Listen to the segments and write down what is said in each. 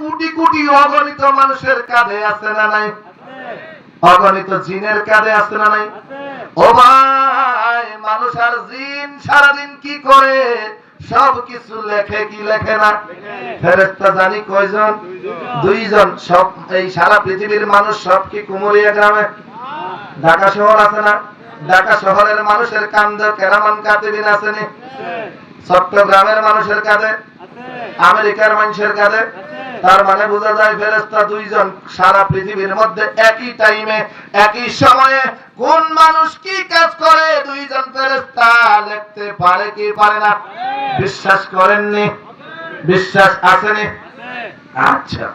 কোটি কোটি অগণিত মানুষের কাঁধে আছে না নাই? অগণিত জিনের কাঁধে আছে না নাই? ও ভাই, মানুষ আর জিন সারাদিন কি করে? সবকিছু লেখে কি লেখে না? ফেরেশতা জানি কয়জন? দুইজন। সব এই সারা পৃথিবীর মানুষ সব কি কুমুরিয়া গ্রামে? ঢাকা শহর আছে না? ঢাকা শহরের মানুষের কাঁধে কেরামান কাতিবিন আছেনি? চট্টগ্রামের মানুষের কাঁধে, আমেরিকার মানুষের কাঁধে। তার মানে বোঝা যায় ফেরেশতা দুইজন সারা পৃথিবীর মধ্যে একই টাইমে একই সময়ে কোন মানুষ কি কাজ করে দুইজন ফেরেশতা লিখতে পারে কি পারে না? বিশ্বাস করেননি? বিশ্বাস আসেনি? আচ্ছা,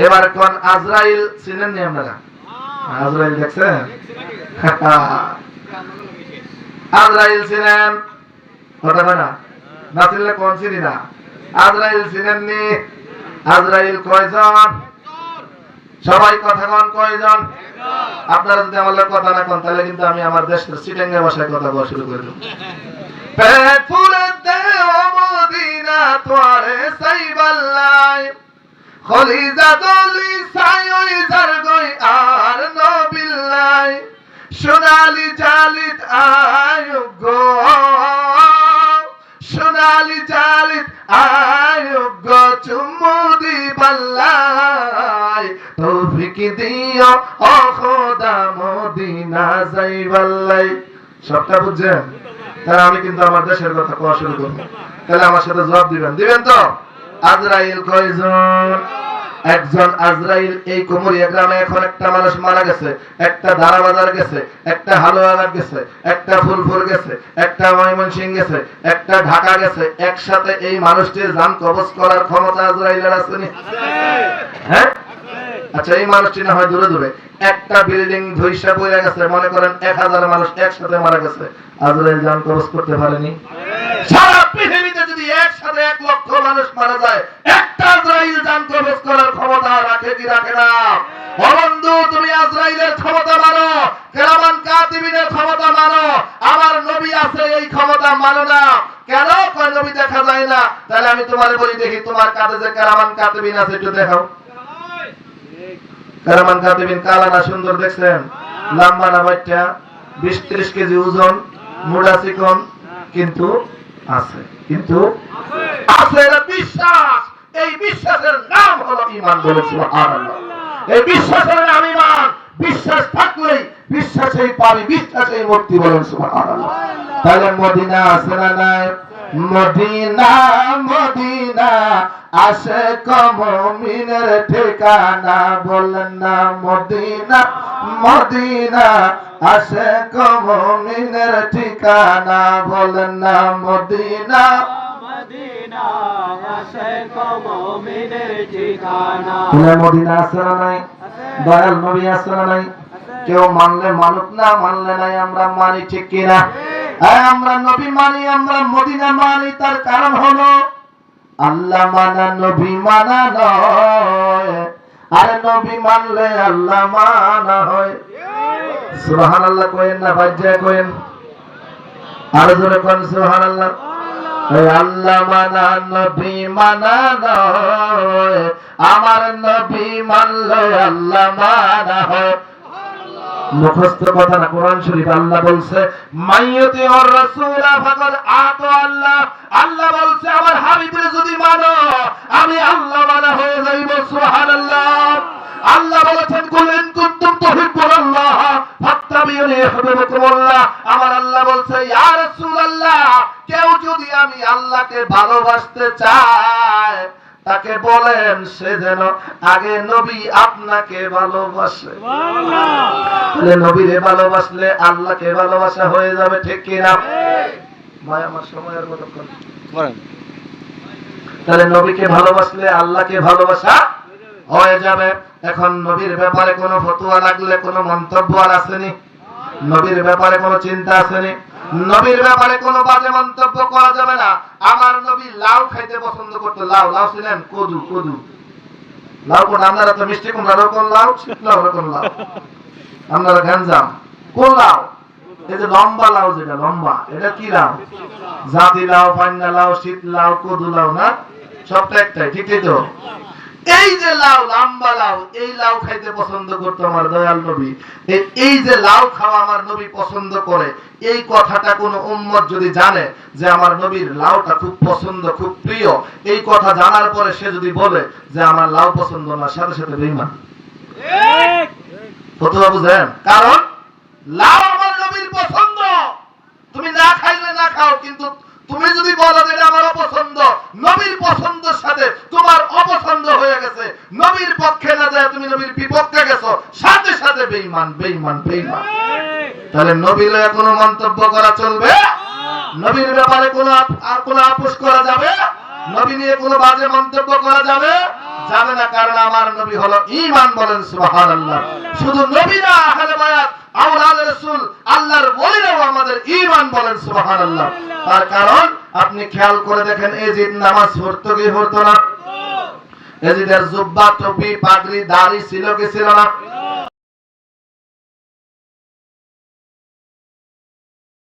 এবার কোন আজরাইল চিনেননি আপনারা? আজরাইল দেখছেন? আজরাইল চিনেন? কথা বলে না? না চিনলে কোন চিনি না? আজরাইল চিনেননি? আজরাইল কয়জন? সবাই কথা কন, কয়জন? আপনারা যদি আমার কথা না কন তাহলে কিন্তু আমি আমার দেশের চিটাঙ্গা ভাষায় কথা বলা শুরু করে দেব। পেট ফুলে দেও মদিনা তোরে সাইবাল্লাই, খলিজা দলি সাইওই জারগই আর নবিল্লাই, সোনালি জালিত আয়োগো, সোনালি জালিত আয়োগো চুমুদি বাল্লাই, তৌফিক দিও ও খোদা মদিনা যাইবাল্লাই। সবটা বুঝছেন? তাহলে আমি কিন্তু আমার দেশের কথা কোয়া শুরু করবো, তাহলে আমার সাথে জবাব দিবেন, দিবেন তো? আজরাইল কয়জন? একজন আজরাইল। এই কুমুরিয়া গ্রামে এখন একটা মানুষ মারা গেছে, একটা ধারা বাজার গেছে, একটা হালুয়াঘাট গেছে, একটা ফুলপুর গেছে, একটা ময়মনসিংহ গেছে, একটা ঢাকা গেছে। একসাথে এই মানুষটির জান কবজ করার ক্ষমতা আজরাইলের আছে নি? হ্যাঁ, আচ্ছা, এই মানুষটি না হয় দূরে দূরে, একটা বিল্ডিং ধইসা পড়ে গেছে, মনে করেন 1000 মানুষ একসাথে মারা গেছে, আজরাইল জান কবজ করতে পারেনি? সারা পৃথিবীতে যদি একসাথে 1 লক্ষ মানুষ মারা যায়, একটা আজরাইল জান কবজ করার ক্ষমতা রাখে কি রাখে না? ও বন্ধু, তুমি আজরাইলের ক্ষমতা মানো, কেরামান কাতিবিনের ক্ষমতা মানো, আমার নবী আছে এই ক্ষমতা মানো না কেন? কোন নবী দেখা যায় না? তাহলে আমি তোমারে বলি, দেখি তোমার কাঁধে যে কেরামান কাতিবিন আছে একটু দেখাও। কেরামান কাতিবিন কালা না সুন্দর? দেখছেন? লম্বা না বাচ্চা? 20-30 কেজি ওজন, মোটা চিকন, কিন্তু আছে, কিন্তু আছে। এটা বিশ্বাস। এই বিশ্বাসের নাম হলো ঈমান। বলে সুবহানাল্লাহ। এই বিশ্বাসের নাম ঈমান। বিশ্বাস থাকলেই বিশ্বাসেই পারি, বিশ্বাসেই মুক্তি। বলেন সুবহানাল্লাহ। তাহলে মদিনা আছে না নাই? মদিনা, মদিনা আশিক মুমিনের ঠিকানা। বলেন না মদিনা, মদিনা আশিক মুমিনের ঠিকানা। বলেন না মদিনা, মদিনা আশিক মুমিনের ঠিকানা। মদিনা আছে না নাই? দয়াল নবী আছে না নাই? কেউ মানলে মানুক, না মানলে নাই। আমরা মানি, ঠিক কিনা? আমরা নবী মানি, আমরা মদিনা মানি। তার কারণ হলো আল্লাহ মানা নবী মানা নয়, আর নবী মানলে আল্লাহ মানা হয়। সুবহানাল্লাহ কইেন না? বাজ্যা কইেন, আর জোরে কোন সুবহানাল্লাহ। আল্লাহ মানা নবী মানা নয়, আমার নবী মানলে আল্লাহ মানা হয়। মুখস্থ কথা না, কোরআন শরীফ আল্লাহ বলছে মাইয়ুতি ওর রাসূল ফাকাদ আতা আল্লাহ। আল্লাহ বলছে আমার হাবিবের যদি মানো আমি আল্লাহ মানা হয়ে যাইব। সুবহানাল্লাহ। আল্লাহ বলেছেন কুল ইন কুনতুম তুহিব্বুনাল্লাহ ফাত্তাবিউনি ইউহিব্বুকুমুল্লাহ। আমার আল্লাহ বলছে ইয়া রাসূলুল্লাহ, কেউ যদি আমি আল্লাহকে ভালোবাসতে চায় তাকে বলেন সে যেন আগে নবী আপনাকে ভালোবাসে। তাহলে নবীরে ভালোবাসলে আল্লাহকে ভালোবাসা হয়ে যাবে, ঠিক কিনা? ভাই আমার সময় আর কতক্ষণ? তাহলে নবীকে ভালোবাসলে আল্লাহকে ভালোবাসা হয়ে যাবে। এখন নবীর ব্যাপারে কোনো ফতোয়া লাগলে কোনো মন্তব্য আর আসেনি? নবীর ব্যাপারে কোনো চিন্তা আসেনি? নবীর ব্যাপারে কোনো বাজে মন্তব্য করা যাবে না। আমার নবী লাউ খাইতে পছন্দ করতো। লাউ, লাউ ছিলেন? কদু, কদু লাউ। কোন আপনারা তো মিষ্টি কুমড়া রকম লাউ, শীত লাউ রকম লাউ, আপনারা গাঞ্জাম কোন লাউ? এই যে লম্বা লাউ, যেটা লম্বা, এটা কি লাউ? জাতি লাউ, পান্না লাউ, শীত লাউ, কদু লাউ না? সবটা একটাই, ঠিকই তো? এই যে লাউ, লম্বা লাউ, এই লাউ খাইতে পছন্দ করতো আমার দয়াল নবী। এই যে লাউ খাওয়া আমার নবী পছন্দ করে, এই কথাটা কোন উম্মত যদি জানে যে আমার নবীর লাউটা খুব পছন্দ, খুব প্রিয়, এই কথা জানার পরে সে যদি বলে যে আমার লাউ পছন্দ না, সাথে সাথে বেঈমান। কতটা বুঝেন? কারণ লাউ আমার নবীর পছন্দ, তুমি না খাইলে না খাও, কিন্তু তুমি যদি বলো যে এটা আমার অপছন্দ, নবীর পছন্দের সাথে তোমার অপছন্দ হয়ে গেছে, নবীর পক্ষে না যায় তুমি নবীর বিপক্ষে গেছো, সাথে সাথে বেঈমান, বেঈমান, বেঈমান। তাহলে নবীর কোনো মন্তব্য করা চলবে? নবীর ব্যাপারে কোনো আপোষ করা যাবে? নবী নিয়ে কোনো বাজে মন্তব্য করা যাবে? যাবে না, কারণ আমার নবী হলো ঈমান। বলেন সুবহানাল্লাহ। শুধু নবী না, আহলে বায়াত, আওলাদ রাসূল, আল্লাহর ওলিরাও আমাদের ঈমান। বলেন সুবহানাল্লাহ। তার কারণ আপনি খেয়াল করে দেখেন, এজিদ নামাজ পড়তো কি পড়তো না? এজিদের জুব্বা, টুপি, পাগড়ি, দাড়ি ছিল কি ছিল না?